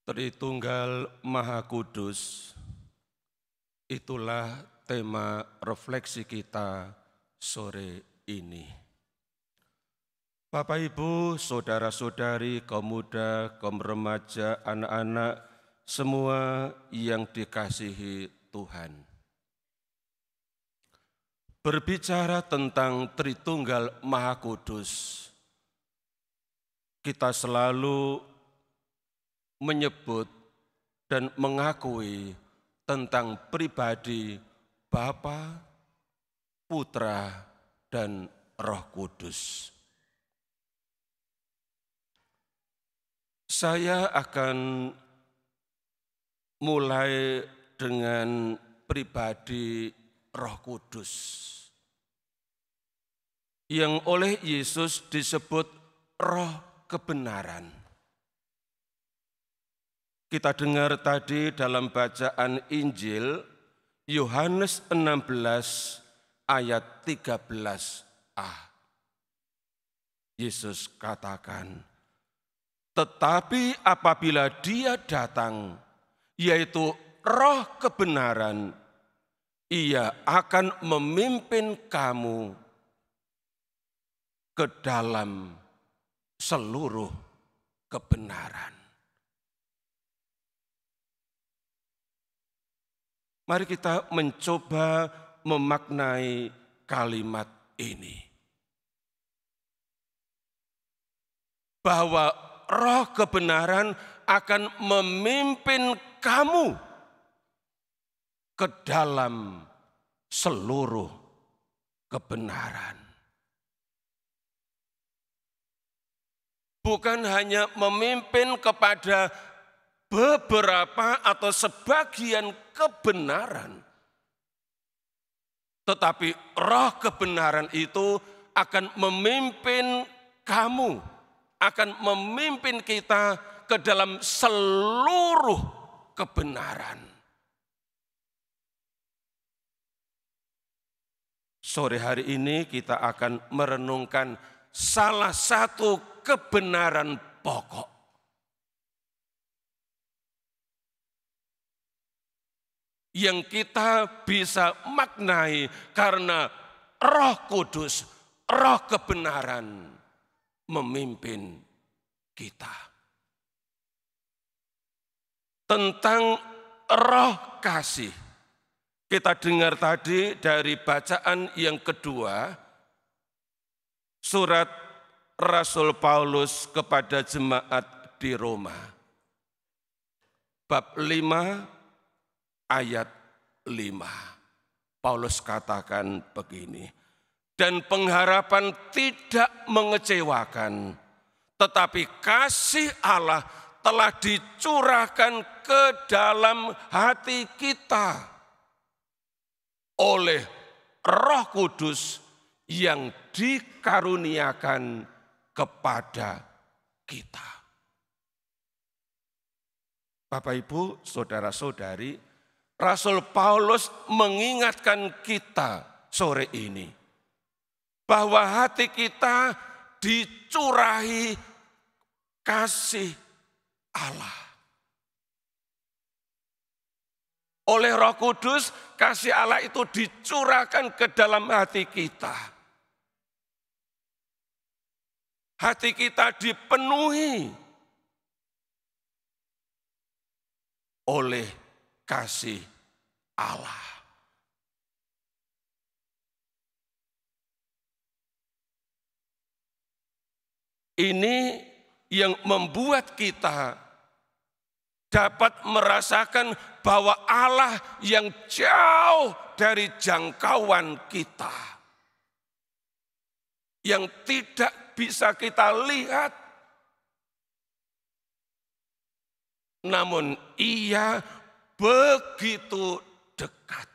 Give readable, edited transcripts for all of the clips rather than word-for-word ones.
Tritunggal Maha Kudus, itulah tema refleksi kita sore ini. Bapak, Ibu, saudara-saudari, kaum muda, kaum remaja, anak-anak, semua yang dikasihi Tuhan. Berbicara tentang Tritunggal Maha Kudus, kita selalu menyebut dan mengakui tentang pribadi Bapa, Putra, dan Roh Kudus. Saya akan mulai dengan pribadi Roh Kudus yang oleh Yesus disebut Roh Kebenaran. Kita dengar tadi dalam bacaan Injil Yohanes 16 ayat 13a. Yesus katakan, "Tetapi apabila Dia datang, yaitu Roh Kebenaran, Ia akan memimpin kamu ke dalam seluruh kebenaran." Mari kita mencoba memaknai kalimat ini. Bahwa Roh Kebenaran akan memimpin kamu ke dalam seluruh kebenaran. Bukan hanya memimpin kepada beberapa atau sebagian kebenaran, tetapi Roh Kebenaran itu akan memimpin kamu, akan memimpin kita ke dalam seluruh kebenaran. Sore hari ini kita akan merenungkan salah satu kebenaran pokok yang kita bisa maknai karena Roh Kudus, Roh Kebenaran memimpin kita. Tentang Roh Kasih, kita dengar tadi dari bacaan yang kedua, surat Rasul Paulus kepada jemaat di Roma. Bab 5 ayat 5. Paulus katakan begini, "Dan pengharapan tidak mengecewakan, tetapi kasih Allah telah dicurahkan ke dalam hati kita oleh Roh Kudus yang dikaruniakan kepada kita." Bapak, Ibu, saudara-saudari, Rasul Paulus mengingatkan kita sore ini bahwa hati kita dicurahi kasih Allah. Oleh Roh Kudus, kasih Allah itu dicurahkan ke dalam hati kita. Hati kita dipenuhi oleh kasih Allah. Ini yang membuat kita dapat merasakan bahwa Allah yang jauh dari jangkauan kita, yang tidak bisa kita lihat, namun Ia begitu dekat.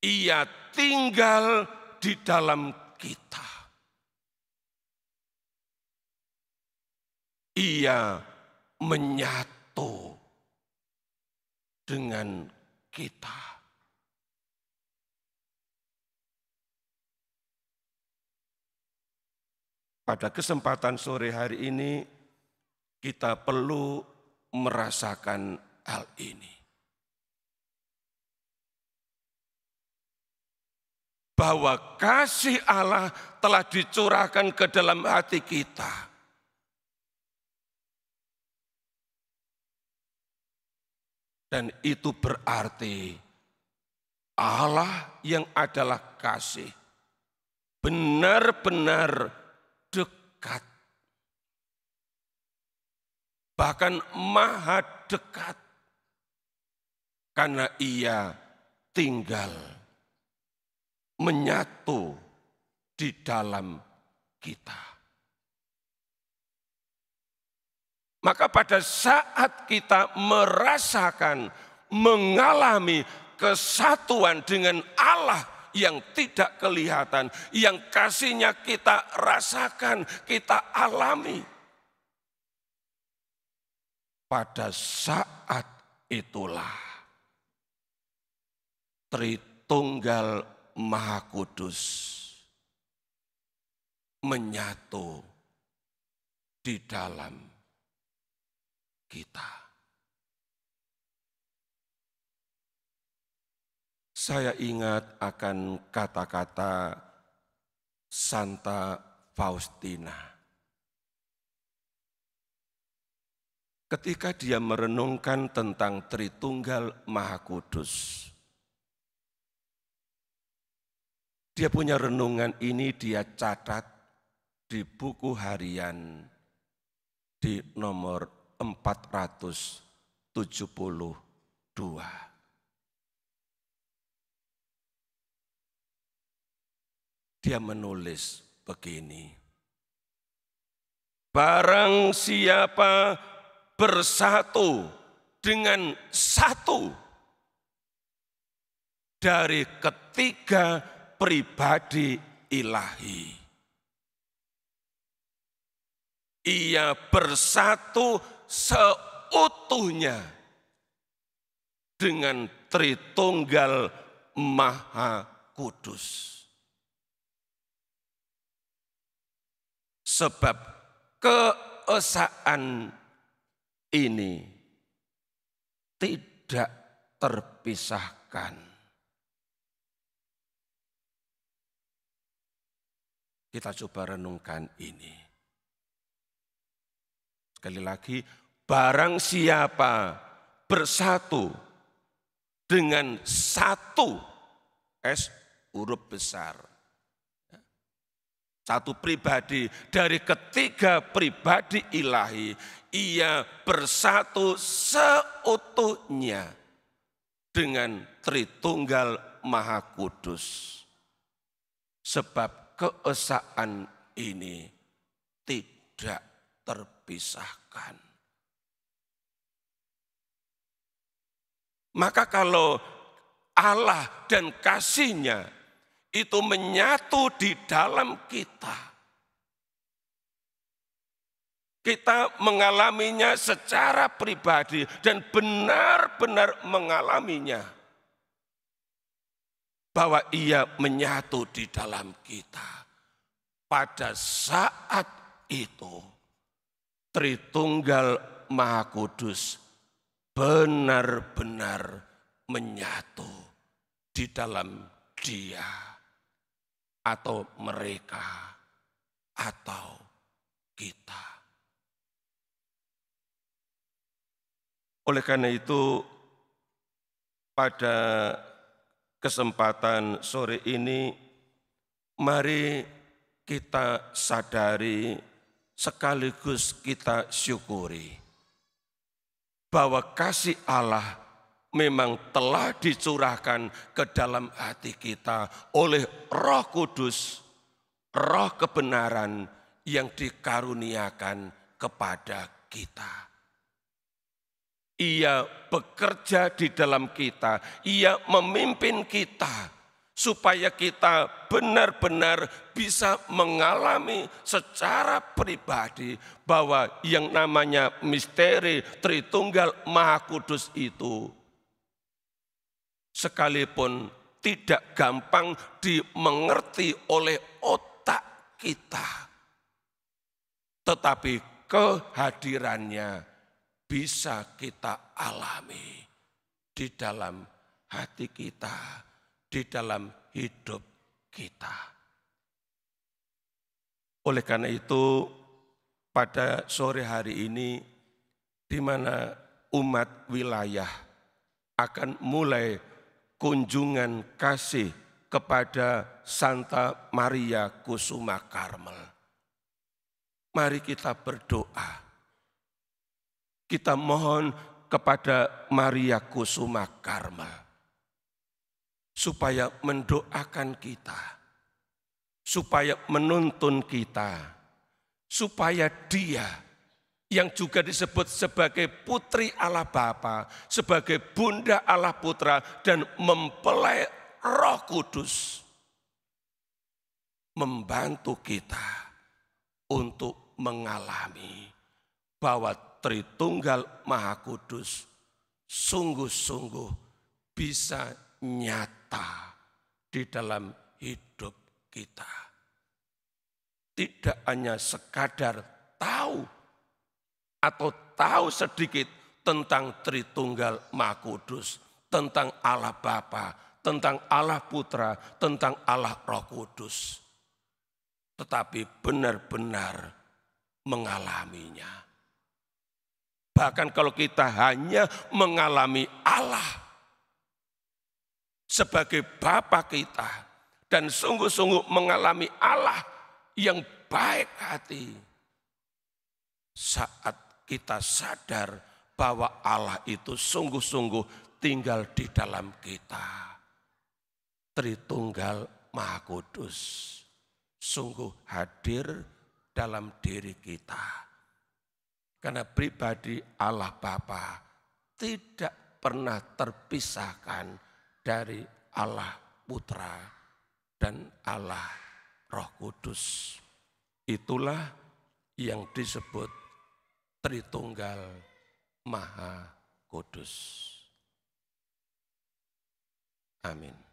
Ia tinggal di dalam kita. Ia menyatu dengan kita. pada kesempatan sore hari ini kita perlu merasakan hal ini. Bahwa kasih Allah telah dicurahkan ke dalam hati kita. Dan itu berarti Allah yang adalah kasih benar-benar dekat. Bahkan maha dekat. Karena Ia tinggal menyatu di dalam kita. Maka pada saat kita merasakan, mengalami kesatuan dengan Allah yang tidak kelihatan, yang kasihnya kita rasakan, kita alami. Pada saat itulah Tritunggal Maha Kudus menyatu di dalam kita. Saya ingat akan kata-kata Santa Faustina. Ketika dia merenungkan tentang Tritunggal Maha Kudus, dia punya renungan ini dia catat di buku harian di nomor 472. Dia menulis begini. Barang siapa bersatu dengan satu dari ketiga pribadi ilahi. Ia bersatu seutuhnya dengan Tritunggal Maha Kudus. Sebab keesaan ini tidak terpisahkan. Kita coba renungkan ini. Sekali lagi, barang siapa bersatu dengan satu, S huruf besar, satu pribadi dari ketiga pribadi ilahi, ia bersatu seutuhnya dengan Tritunggal Maha Kudus. Sebab keesaan ini tidak terpisahkan. Maka kalau Allah dan kasih-Nya itu menyatu di dalam kita, kita mengalaminya secara pribadi dan benar-benar mengalaminya. Bahwa Ia menyatu di dalam kita. Pada saat itu, Tritunggal Maha Kudus benar-benar menyatu di dalam Dia atau mereka atau kita. Oleh karena itu, pada kesempatan sore ini, mari kita sadari sekaligus kita syukuri bahwa kasih Allah memang telah dicurahkan ke dalam hati kita oleh Roh Kudus, Roh kebenaran yang dikaruniakan kepada kita. Ia bekerja di dalam kita, Ia memimpin kita, supaya kita benar-benar bisa mengalami secara pribadi bahwa yang namanya misteri Tritunggal Maha Kudus itu sekalipun tidak gampang dimengerti oleh otak kita, tetapi kehadirannya bisa kita alami di dalam hati kita, di dalam hidup kita. Oleh karena itu, pada sore hari ini, di mana umat wilayah akan mulai kunjungan kasih kepada Santa Maria Kusuma Karmel. Mari kita berdoa. Kita mohon kepada Maria Kusuma Karmel supaya mendoakan kita, supaya menuntun kita, supaya Dia yang juga disebut sebagai Putri Allah Bapa, sebagai Bunda Allah Putra, dan mempelai Roh Kudus, membantu kita untuk mengalami bahwa Tritunggal Maha Kudus sungguh-sungguh bisa nyata di dalam hidup kita. Tidak hanya sekadar tahu atau tahu sedikit tentang Tritunggal Maha Kudus, tentang Allah Bapa, tentang Allah Putra, tentang Allah Roh Kudus, tetapi benar-benar mengalaminya. Bahkan kalau kita hanya mengalami Allah sebagai Bapa kita dan sungguh-sungguh mengalami Allah yang baik hati, saat kita sadar bahwa Allah itu sungguh-sungguh tinggal di dalam kita, Tritunggal Maha Kudus sungguh hadir dalam diri kita. Karena pribadi Allah Bapa tidak pernah terpisahkan dari Allah Putra dan Allah Roh Kudus. Itulah yang disebut Tritunggal Maha Kudus. Amin.